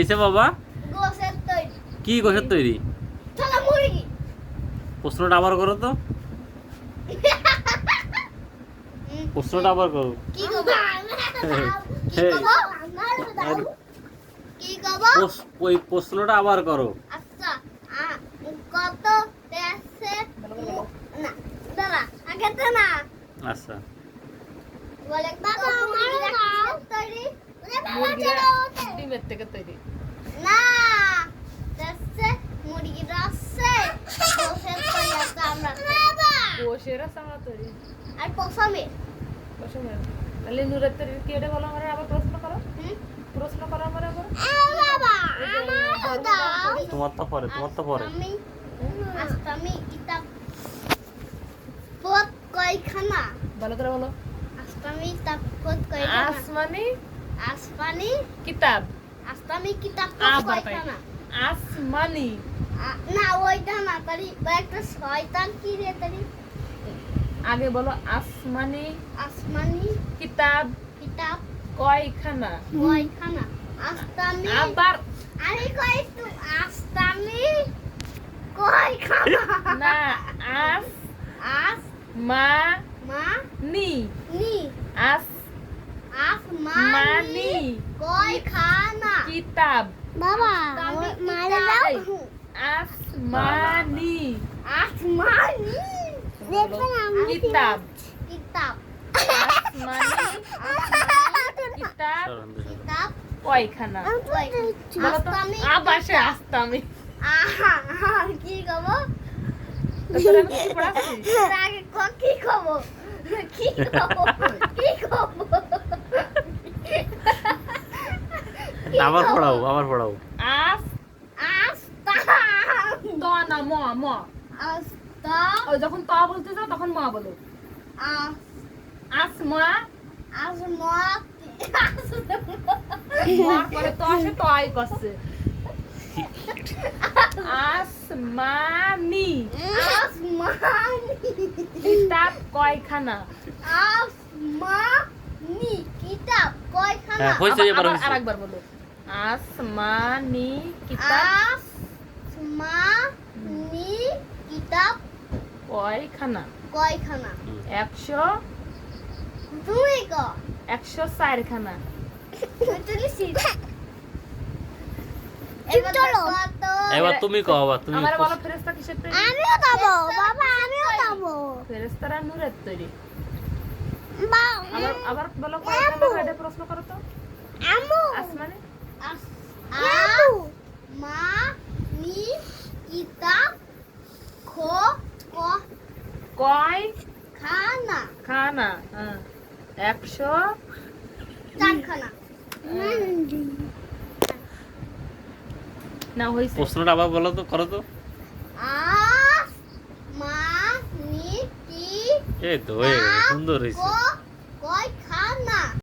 এসে বাবা গোসের তৈরি। কি গোসের তৈরি? চলো মুরগি। প্রশ্নটা আবার করো তো, প্রশ্নটা আবার করো। কি গো? কি গো? কি গো? ওই প্রশ্নটা আবার করো। আচ্ছা কত দেশে না দাঁড়া আগে তো না আচ্ছা বলে বাবা আমার নাম তৈরি ডিমের থেকে তৈরি না দেশে মুরগি রাখছে গোসের তৈরি আছে আমরা গোশের আমরা তৈরি আর পছমের পছন্দের তাহলে নুরের তৈরি কি এটা বলো আমার আবার প্রশ্ন করো আমার আবার বাবা আমার দাও তোমার তো পরে আমি কিতাব পদ কয়খানা ভালো করে বলো আস্তামি কিতাব পদ কয়খানা আসমানি কিতাব আস্তামি কিতাব পদ আবার কয়খানা আসমানি না ওইটা না তারি একটা শয়তান কি রে তারি আগে বলো আসমানি কিতাব কয়খানা কয়খানা আস্তামি আবার আরে কই তো আস্তামি কয়খানা না আস মা মা নি নি আসমানি আসমানি কয়খানা কিতাব বাবা মারে দাও আসমানি আসমানি দেখবেন আমি কিতাব আসমানি কিতাব কিতাব কয়খানা বলো তো আস্তামি আবার সে আস্তামি কি কবো তারপরে আমি কি পড়াচ্ছি আগে কি কবো আবার পড়াও আস আস্তা ত না ম আস্তা ওই যখন ত বলতে যাও তখন মা বলো আসমা আসমা মার পরে তো আসে তো আই করছে আসমানি কিতাব কয়খানা আসমানি কিতাব কয়খানা হ্যাঁ হইছে এবার হইছে। আরেকবার বলো আসমানি কিতাব আসমানি কিতাব কয়খানা কয়খানা 100 তুমি ক 104 খানা এবার তুমি কও, আবার তুমি আমার বলো ফেরেশতা কিসের তৈরি আমিও যাবো বাবা আমিও যাবো ফেরেশতারা নূরের তৈরি বাবা আবার বলো কয়খানা এটা প্রশ্ন করো তো আমু আসমানি মা নি কিতাব খো ক কয় খানা খানা 100 চারখানা না হইছে প্রশ্নটা আবার বলো তো, করো তো। আস মা নি কি এই তো হয়ে গেছে, সুন্দর হয়েছে। কো